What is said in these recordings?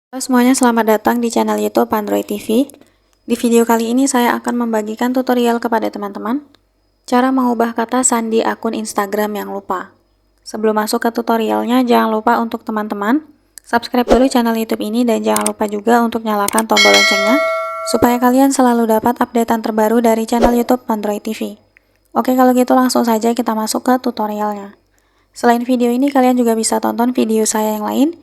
Halo semuanya, selamat datang di channel YouTube Android TV. Di video kali ini saya akan membagikan tutorial kepada teman-teman cara mengubah kata sandi akun Instagram yang lupa. Sebelum masuk ke tutorialnya, jangan lupa untuk teman-teman subscribe dulu channel YouTube ini dan jangan lupa juga untuk nyalakan tombol loncengnya supaya kalian selalu dapat updatean terbaru dari channel YouTube Android TV. Oke, kalau gitu langsung saja kita masuk ke tutorialnya. Selain video ini, kalian juga bisa tonton video saya yang lain,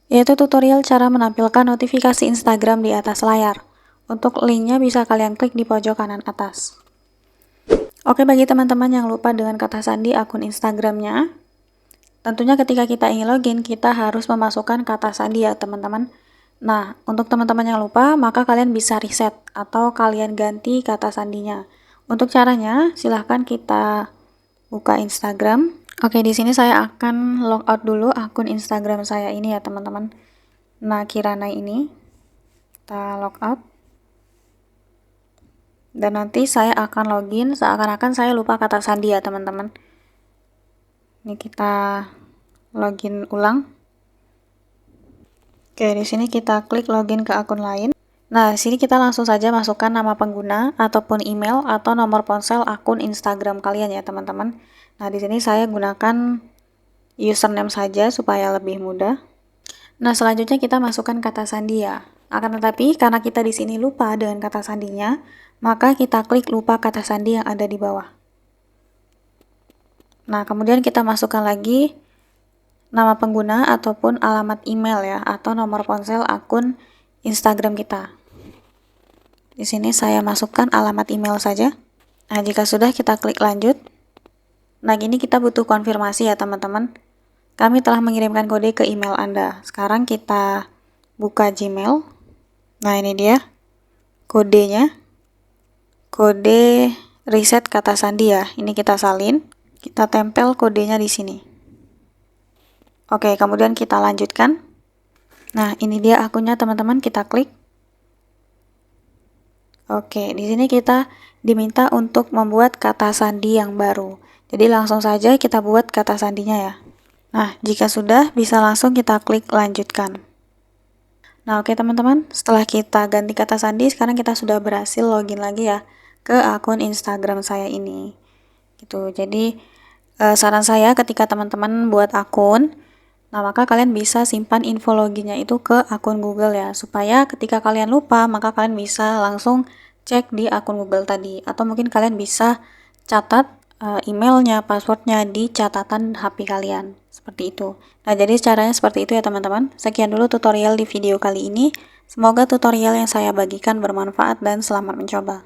yaitu tutorial cara menampilkan notifikasi Instagram di atas layar. Untuk linknya bisa kalian klik di pojok kanan atas. Oke, bagi teman-teman yang lupa dengan kata sandi akun Instagramnya, tentunya ketika kita ingin login, kita harus memasukkan kata sandi ya teman-teman. Nah, untuk teman-teman yang lupa, maka kalian bisa reset atau kalian ganti kata sandinya. Untuk caranya, silahkan kita buka Instagram. Oke, di sini saya akan logout dulu akun Instagram saya ini ya teman-teman. Nah, Kirana ini kita logout. Dan nanti saya akan login seakan-akan saya lupa kata sandi ya teman-teman. Ini kita login ulang. Oke, di sini kita klik login ke akun lain. Nah, di sini kita langsung saja masukkan nama pengguna ataupun email atau nomor ponsel akun Instagram kalian ya teman-teman. Nah, di sini saya gunakan username saja supaya lebih mudah. Nah, selanjutnya kita masukkan kata sandi ya. Akan tetapi karena kita di sini lupa dengan kata sandinya, maka kita klik lupa kata sandi yang ada di bawah. Nah, kemudian kita masukkan lagi nama pengguna ataupun alamat email ya, atau nomor ponsel akun Instagram kita. Di sini saya masukkan alamat email saja. Nah, jika sudah kita klik lanjut. Nah, gini kita butuh konfirmasi ya teman-teman. Kami telah mengirimkan kode ke email Anda. Sekarang kita buka Gmail. Nah, ini dia kodenya. Kode reset kata sandi ya. Ini kita salin. Kita tempel kodenya di sini. Oke, kemudian kita lanjutkan. Nah, ini dia akunnya teman-teman, kita klik. Oke, di sini kita diminta untuk membuat kata sandi yang baru. Jadi langsung saja kita buat kata sandinya ya. Nah, jika sudah, bisa langsung kita klik lanjutkan. Nah, oke teman-teman, setelah kita ganti kata sandi, sekarang kita sudah berhasil login lagi ya ke akun Instagram saya ini. Gitu. Jadi, saran saya ketika teman-teman buat akun, nah maka kalian bisa simpan info loginnya itu ke akun Google ya, supaya ketika kalian lupa, maka kalian bisa langsung cek di akun Google tadi. Atau mungkin kalian bisa catat emailnya, passwordnya di catatan HP kalian. Seperti itu. Nah, jadi caranya seperti itu ya teman-teman. Sekian dulu tutorial di video kali ini. Semoga tutorial yang saya bagikan bermanfaat dan selamat mencoba.